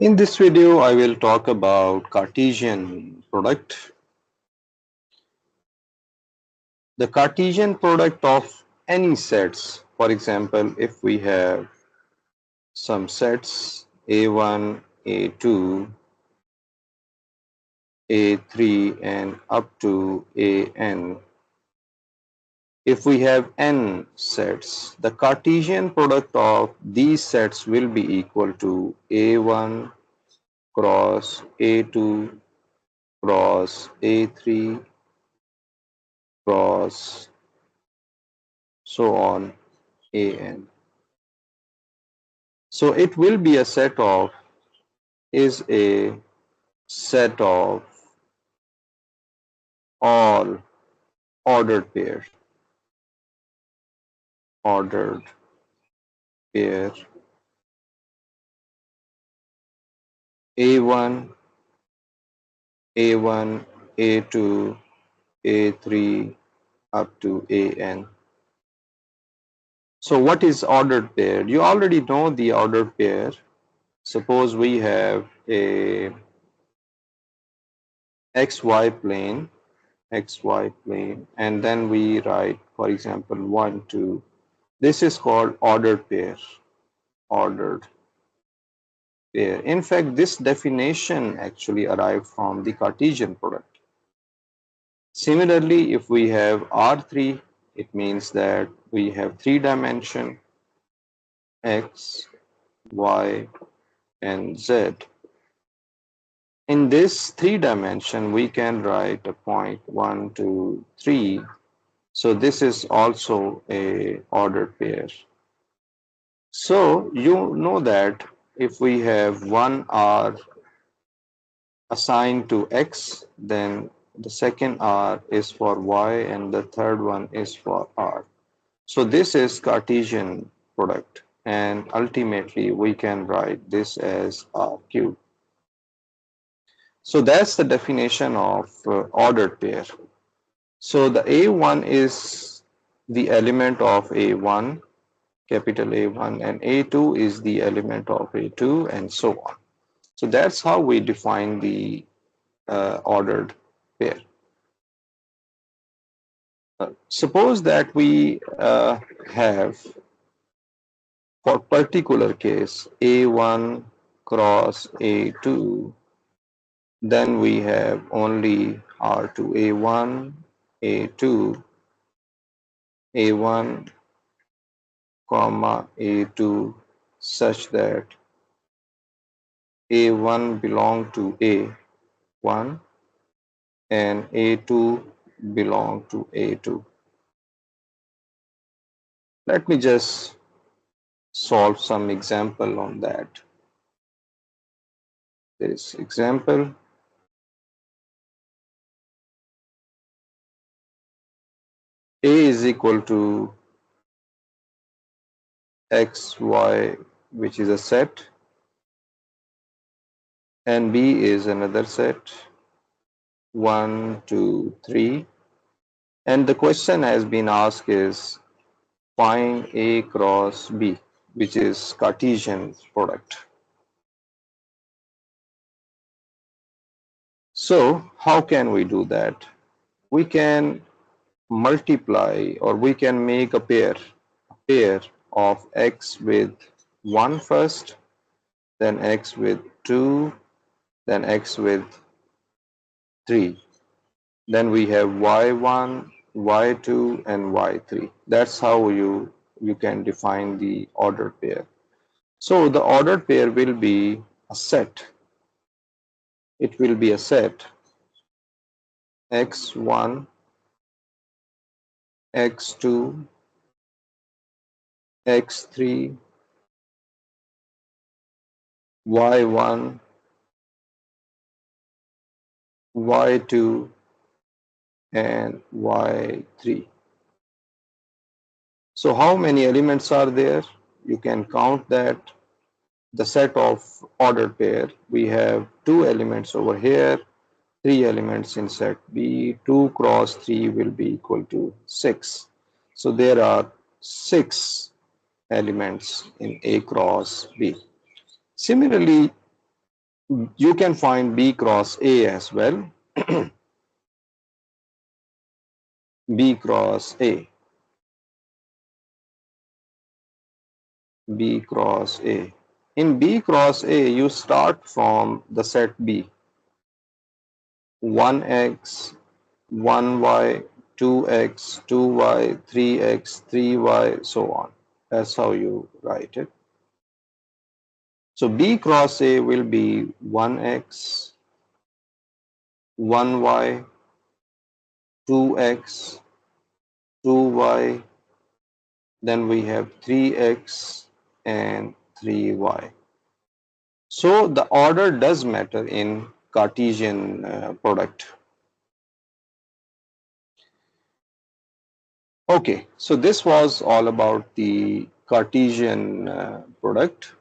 In this video, I will talk about Cartesian product. The Cartesian product of any sets. For example, if we have some sets A1, A2, A3 and up to AN. If we have n sets, the Cartesian product of these sets will be equal to A1 cross A2 cross A3 cross so on AN. So it will be a set of is a set of all ordered pair, ordered pair A1, A1, A2, A3 up to AN. So what is ordered pair? You already know the ordered pair. Suppose we have a XY plane, XY plane, and then we write, for example, 1, 2. This is called ordered pair, ordered pair. In fact, this definition actually arrived from the Cartesian product. Similarly, if we have R3, it means that we have three dimension X, Y, and Z. In this three dimension, we can write a point 1, 2, 3. So this is also a ordered pair. So you know that if we have one R assigned to X, then the second R is for Y and the third one is for R. So this is Cartesian product, and ultimately we can write this as R cube. So that's the definition of ordered pair. So the A1 is the element of A1, capital A1, and A2 is the element of A2, and so on. So that's how we define the ordered pair. Suppose that we have, for particular case, A1 cross A2, then we have only R2 A1, A2, A1, comma A2, such that A1 belong to A1 and A2 belong to A2. Let me just solve some example on that. This example, A is equal to X, Y, which is a set, and B is another set, 1, 2, 3. And the question has been asked is find A cross B, which is Cartesian product. So how can we do that? We can multiply, or we can make a pair of X with 1 first, then X with 2, then X with 3. Then we have Y1, Y2, and Y3. That's how you can define the ordered pair. So the ordered pair will be a set. It will be a set X1, X2, X3, Y1, Y2, and Y3. So how many elements are there? You can count that. The set of ordered pair, we have 2 elements over here, 3 elements in set B. 2 cross 3 will be equal to 6. So there are 6 elements in A cross B. Similarly, You can find B cross A as well. B cross A, B cross A. In B cross A, you start from the set B, 1x, 1y, 2x, 2y, 3x, 3y, so on. That's how you write it. So B cross A will be 1x, 1y, 2x, 2y, then we have 3x and 3y. So the order does matter in Cartesian product. Okay, so this was all about the Cartesian product.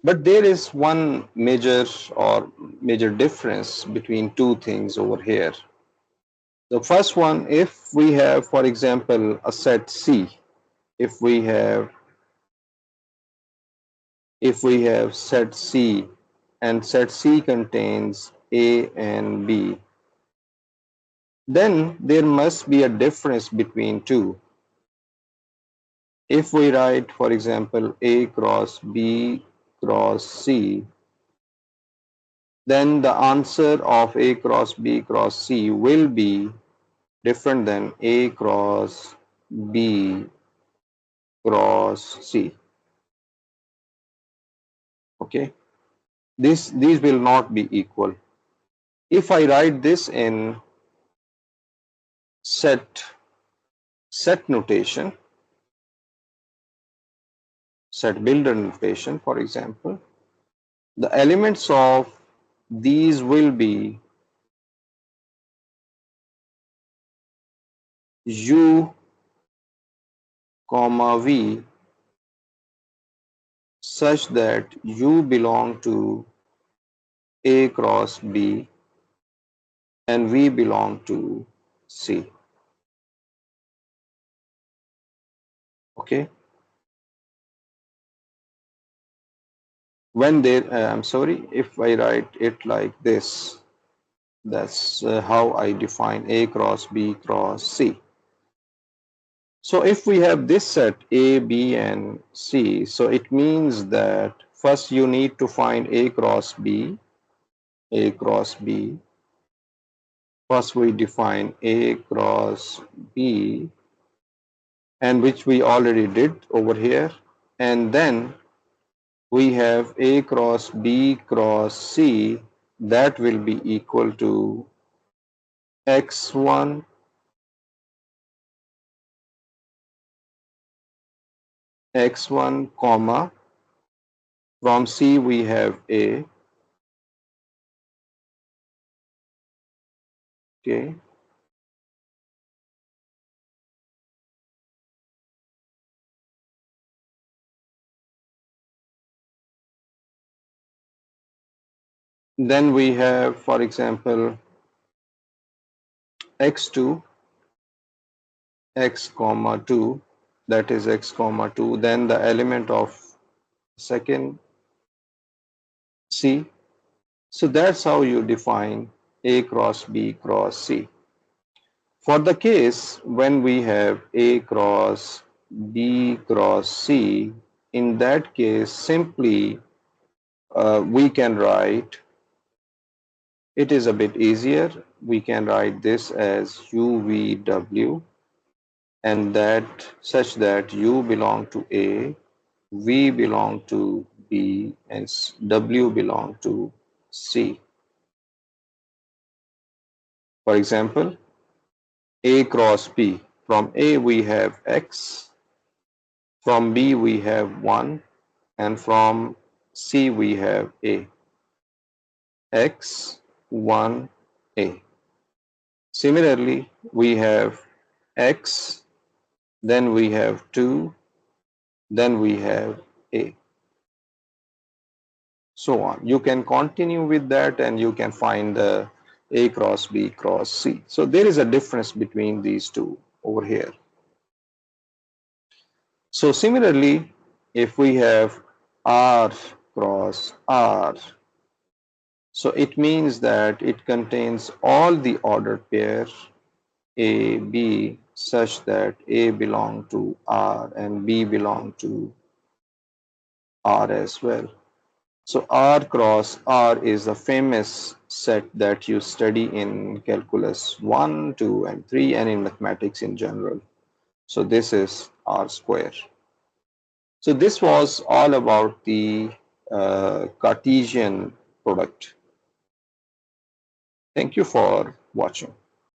But there is one major difference between two things over here. The first one, if we have, for example, a set C, if we have set C and set C contains A and B, then there must be a difference between two. If we write, for example, A cross B cross C, then the answer of A cross B cross C will be different than A cross B cross C. Okay, these will not be equal. If I write this in set notation, set builder notation, for example, the elements of these will be U comma V such that U belong to A cross B and V belong to C. Okay. When they, I'm sorry, if I write it like this, that's how I define A cross B cross C. So if we have this set A, B, and C, so it means that first you need to find A cross B, A cross B. First we define A cross B, and which we already did over here. And then we have A cross B cross C, that will be equal to x1, x1, comma, from C we have A, okay, then we have, for example, x2, x comma 2, that is x comma 2, then the element of second C. So that's how you define A cross B cross C. For the case when we have A cross B cross C, in that case simply we can write, it is a bit easier, we can write this as UVW, and that such that U belong to A, V belong to B, and W belong to C. For example, A cross B. From A we have X, from B we have 1, and from C we have A. X, 1, A. Similarly, we have X, then we have 2, then we have A. So on. You can continue with that and you can find the A cross B cross C. So there is a difference between these two over here. So similarly, if we have R cross R. So it means that it contains all the ordered pair A, B such that A belong to R and B belong to R as well. So R cross R is a famous set that you study in calculus 1, 2, and 3 and in mathematics in general. So this is R square. So this was all about the Cartesian product. Thank you for watching.